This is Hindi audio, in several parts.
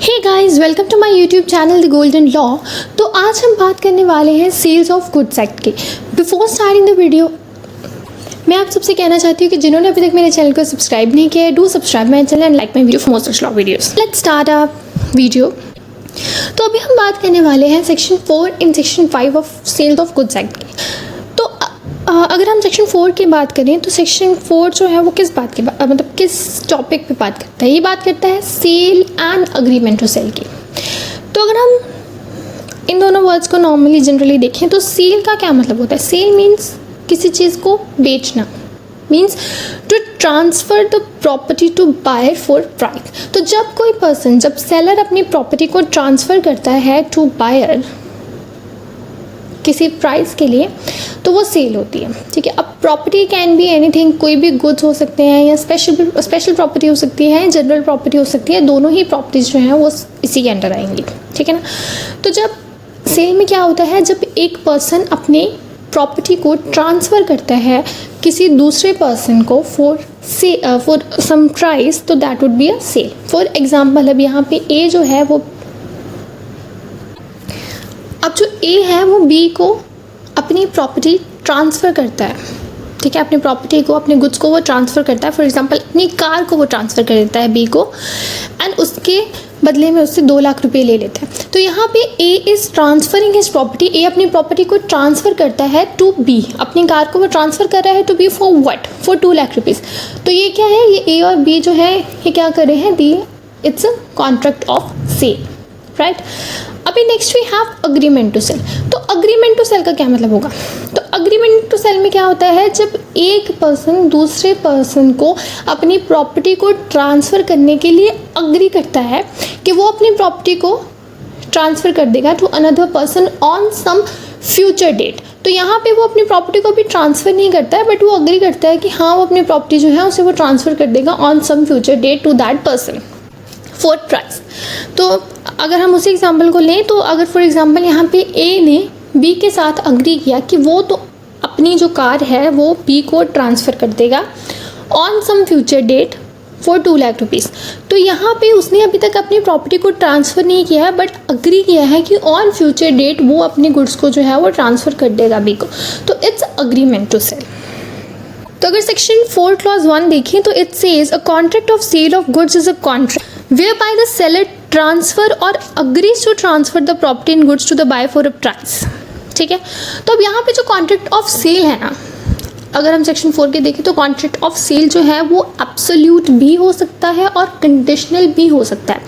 Hey guys, welcome to my YouTube channel the golden law. तो आज हम बात करने वाले हैं सेल्स ऑफ गुड्स एक्ट की। बिफोर स्टार्टिंग द वीडियो मैं आप सबसे कहना चाहती हूँ कि जिन्होंने अभी तक मेरे चैनल को सब्सक्राइब नहीं किया है, do subscribe my channel and like my video for more such law videos. Let's start our video. तो अभी हम बात करने वाले हैं section 4 in section 5 of sales of goods act की। तो अगर हम सेक्शन 4 की बात करें तो सेक्शन 4 जो है वो किस बात की मतलब किस टॉपिक पे बात करता है? ये बात करता है sale and agreement to sale की। तो अगर हम इन दोनों वर्ड्स को नॉर्मली जनरली देखें तो सेल का क्या मतलब होता है? सेल मीन्स किसी चीज़ को बेचना, means to transfer the property to buyer for price. तो जब कोई पर्सन, जब सेलर अपनी प्रॉपर्टी को ट्रांसफ़र करता है टू बायर किसी प्राइस के लिए, तो वो सेल होती है। ठीक है। अब प्रॉपर्टी कैन बी एनीथिंग, कोई भी गुड्स हो सकते हैं या स्पेशल प्रॉपर्टी हो सकती है, जनरल प्रॉपर्टी हो सकती है। दोनों ही प्रॉपर्टीज जो हैं वो इसी के अंडर आएंगी। ठीक है ना। तो जब सेल में क्या होता है, जब एक पर्सन अपने प्रॉपर्टी को ट्रांसफ़र करता है किसी दूसरे पर्सन को फॉर सम प्राइस, तो that would be a sale. For example अब यहाँ पे ए जो है वो, अब जो ए है वो बी को अपनी प्रॉपर्टी ट्रांसफ़र करता है। ठीक है। अपनी प्रॉपर्टी को, अपने गुड्स को वो ट्रांसफ़र करता है। फॉर एग्जांपल अपनी कार को वो ट्रांसफ़र कर देता है बी को, एंड उसके बदले में उससे 2 लाख रुपए ले लेता है। तो यहाँ पे A is transferring his property. A अपनी प्रॉपर्टी को ट्रांसफ़र करता है टू बी, अपनी कार को वो ट्रांसफ़र कर रहा है to be for what? For 2 lakh rupees. तो ये क्या है? ये ए और बी जो है ये क्या कर रहे हैं? It's a contract of sale, right. अभी next we have agreement to sale. तो अग्रीमेंट टू सेल का क्या मतलब होगा? तो अग्रीमेंट टू सेल में क्या होता है, जब एक पर्सन दूसरे पर्सन को अपनी प्रॉपर्टी को ट्रांसफ़र करने के लिए अग्री करता है कि वो अपनी प्रॉपर्टी को ट्रांसफ़र कर देगा to another person on some future date. तो यहाँ पे वो अपनी प्रॉपर्टी को भी ट्रांसफ़र नहीं करता है, बट वो अग्री करता है कि हाँ वो अपनी प्रॉपर्टी जो है उसे वो ट्रांसफ़र कर देगा on some future date to that person for price. तो अगर हम उसी एग्जांपल को लें, तो अगर फॉर एग्जांपल यहाँ पे ए ने बी के साथ अग्री किया कि वो तो अपनी जो कार है वो बी को ट्रांसफ़र कर देगा on some future date for 2 lakh rupees. तो यहाँ पे उसने अभी तक अपनी प्रॉपर्टी को ट्रांसफ़र नहीं किया है, बट अग्री किया है कि ऑन फ्यूचर डेट वो अपने गुड्स को जो है वो ट्रांसफ़र कर देगा बी को। तो इट्स अग्रीमेंट टू सेल। तो अगर सेक्शन 4 क्लॉज 1 देखें तो it says a contract of sale of goods is a contract whereby the seller transfer or agrees to transfer the property and goods to the buyer for a price। ठीक है। तो अब यहाँ पे जो कॉन्ट्रैक्ट ऑफ सेल है ना, अगर हम सेक्शन 4 के देखें तो कॉन्ट्रैक्ट ऑफ सेल जो है वो एब्सोल्यूट भी हो सकता है और कंडीशनल भी हो सकता है।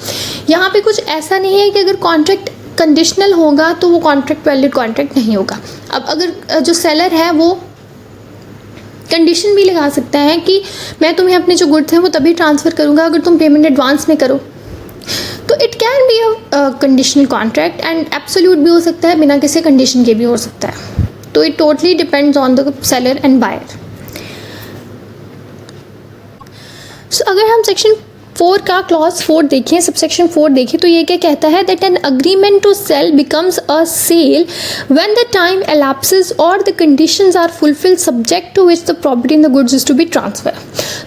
यहाँ पे कुछ ऐसा नहीं है कि अगर कॉन्ट्रैक्ट कंडीशनल होगा तो वो कॉन्ट्रैक्ट वैलिड कॉन्ट्रैक्ट नहीं होगा। अब अगर जो सेलर है वो कंडीशन भी लगा सकता है कि मैं तुम्हें अपने जो गुड्स हैं वो तभी ट्रांसफ़र करूँगा अगर तुम पेमेंट एडवांस में करो। तो it can be a conditional contract, and absolute भी हो सकता है, बिना किसी कंडीशन के भी हो सकता है। तो it totally depends on the seller and buyer. So अगर हम सेक्शन 4 का क्लॉज 4 देखें, सबसेक्शन 4 देखें, तो ये क्या कहता है? That an agreement to sale becomes a sale when the time elapses और the conditions are fulfilled subject to which the property in the goods is to be transfer.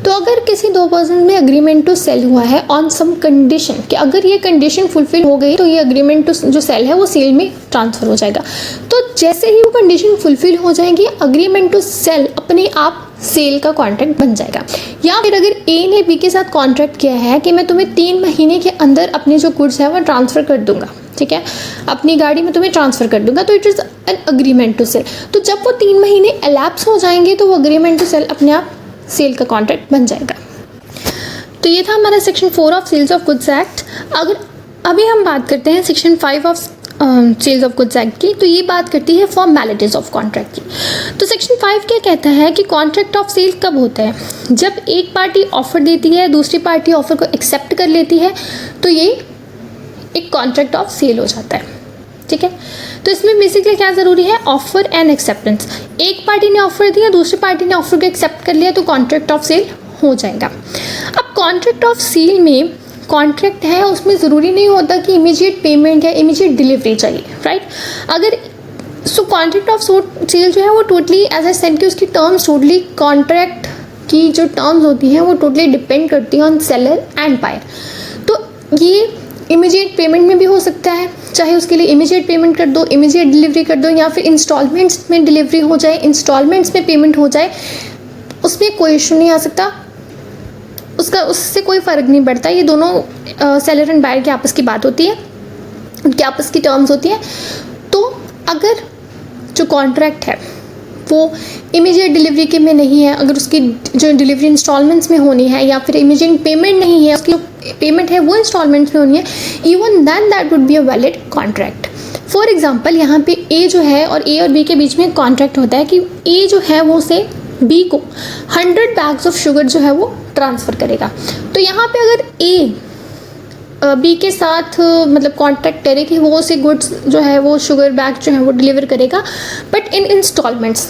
तो अगर किसी दो पर्सन में अग्रीमेंट टू सेल हुआ है ऑन सम कंडीशन, कि अगर ये कंडीशन फुलफिल हो गई तो ये अग्रीमेंट टू जो सेल है वो सेल में ट्रांसफ़र हो जाएगा। तो जैसे ही वो कंडीशन फुलफिल हो जाएगी, अग्रीमेंट टू सेल अपने आप सेल का कॉन्ट्रैक्ट बन जाएगा। या फिर अगर ए ने बी के साथ कॉन्ट्रैक्ट किया है कि मैं तुम्हें 3 महीने के अंदर अपने जो गुड्स है वो ट्रांसफ़र कर दूंगा, ठीक है, अपनी गाड़ी में तुम्हें ट्रांसफ़र कर दूंगा, तो it is an agreement to sale. तो जब वो 3 महीने एलैप्स हो जाएंगे तो वो अग्रीमेंट टू सेल अपने आप सेल का कॉन्ट्रैक्ट बन जाएगा। तो ये था हमारा section 4 of sales of goods act. अगर अभी हम बात करते हैं section 5 of sales of goods act की, तो ये बात करती है फॉर्मेलिटीज़ ऑफ कॉन्ट्रैक्ट की। तो सेक्शन 5 क्या कहता है कि कॉन्ट्रैक्ट ऑफ सेल कब होता है? जब एक पार्टी ऑफर देती है, दूसरी पार्टी ऑफर को एक्सेप्ट कर लेती है, तो ये एक कॉन्ट्रैक्ट ऑफ सेल हो जाता है। ठीक है। तो इसमें बेसिकली क्या ज़रूरी है? Offer and acceptance. एक पार्टी ने ऑफर दिया, दूसरी पार्टी ने ऑफर को एक्सेप्ट कर लिया, तो कॉन्ट्रैक्ट ऑफ सेल हो जाएगा। अब कॉन्ट्रैक्ट ऑफ सेल में कॉन्ट्रैक्ट है उसमें ज़रूरी नहीं होता कि इमीडिएट पेमेंट या इमीडिएट डिलीवरी चाहिए, राइट। अगर कॉन्ट्रैक्ट ऑफ सेल जो है वो टोटली एज ए सेड कि उसकी टर्म्स टोटली कॉन्ट्रैक्ट की जो टर्म्स होती हैं वो टोटली डिपेंड करती हैं ऑन सेलर एंड बायर। तो ये इमीडिएट पेमेंट में भी हो सकता है, चाहे उसके लिए इमीडिएट पेमेंट कर दो, इमीडिएट डिलीवरी कर दो, या फिर इंस्टॉलमेंट्स में डिलीवरी हो जाए, इंस्टॉलमेंट्स में पेमेंट हो जाए, उसमें कोई इशू नहीं आ सकता, उससे कोई फ़र्क नहीं पड़ता। ये दोनों सेलर एंड बायर की आपस की बात होती है, उनकी आपस की टर्म्स होती है। तो अगर जो कॉन्ट्रैक्ट है वो इमीडिएट डिलीवरी के में नहीं है, अगर उसकी जो डिलीवरी इंस्टॉलमेंट्स में होनी है, या फिर इमीडिएट पेमेंट नहीं है, उसकी जो पेमेंट है वो इंस्टॉलमेंट्स में होनी है, even then that would be a valid contract. For example यहाँ पे ए जो है और ए और बी के बीच में कॉन्ट्रैक्ट होता है कि ए जो है वो से बी को 100 बैग्स ऑफ शुगर जो है वो ट्रांसफ़र करेगा। तो यहाँ पे अगर ए बी के साथ मतलब कॉन्ट्रैक्ट करे कि वो से गुड्स जो है वो शुगर बैग जो है वो डिलीवर करेगा बट इन इंस्टॉलमेंट्स,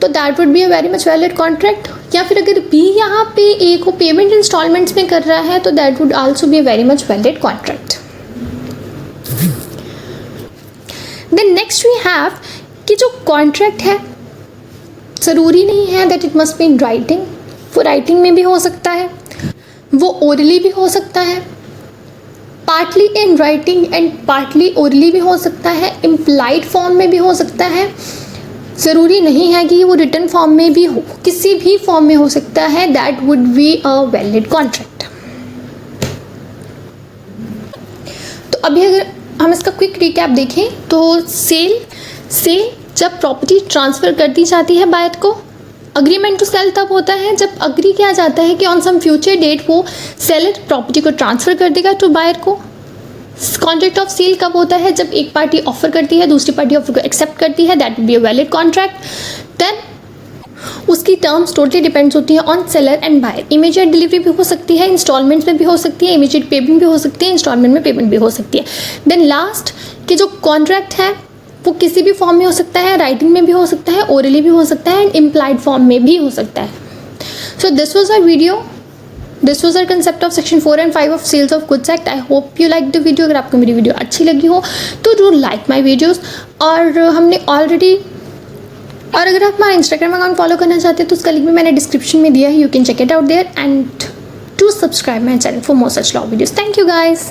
तो that would be a very much valid contract. या फिर अगर बी यहाँ पे ए को पेमेंट इंस्टॉलमेंट्स में कर रहा है तो that would also be a very much valid contract. Then next we have कि जो कॉन्ट्रैक्ट है ज़रूरी नहीं है that it must be in writing, वो राइटिंग में भी हो सकता है, वो ओरली भी हो सकता है, partly in writing and partly orally भी हो सकता है, इम्प्लाइड फॉर्म में भी हो सकता है। ज़रूरी नहीं है कि वो रिटन फॉर्म में भी हो, किसी भी फॉर्म में हो सकता है, that would be a valid contract. तो अभी अगर हम इसका क्विक रिकैप देखें तो सेल से जब प्रॉपर्टी ट्रांसफ़र कर दी जाती है बायर को, अग्रीमेंट टू सेल तब होता है जब अग्री किया जाता है कि ऑन सम फ्यूचर डेट वो सेलर प्रॉपर्टी को ट्रांसफ़र कर देगा टू बायर को। कॉन्ट्रैक्ट ऑफ सेल कब होता है? जब एक पार्टी ऑफर करती है, दूसरी पार्टी ऑफर को एक्सेप्ट करती है, that will be a valid contract. Then उसकी टर्म्स टोटली डिपेंड्स होती है on seller and buyer. Immediate delivery भी हो सकती है, इंस्टॉलमेंट्स में भी हो सकती है, इमीडिएट पेमेंट भी हो सकती है, इंस्टॉलमेंट में पेमेंट भी हो सकती है। देन लास्ट कि जो कॉन्ट्रैक्ट है वो किसी भी फॉर्म में हो सकता है, राइटिंग में भी हो सकता है, ओरली भी हो सकता है एंड इम्प्लाइड फॉर्म में भी हो सकता है। So this was our video, this was our concept of section 4 and 5 of sales of goods act. I hope you like the video. अगर आपको मेरी वीडियो अच्छी लगी हो तो डू लाइक माई वीडियोज़। और हमने ऑलरेडी, और अगर आप हमारा इंस्टाग्राम अकाउंट फॉलो करना चाहते हैं तो उसका लिंक भी मैंने डिस्क्रिप्शन में दिया है, you can check it out there and to subscribe my channel for more such law videos. Thank you guys.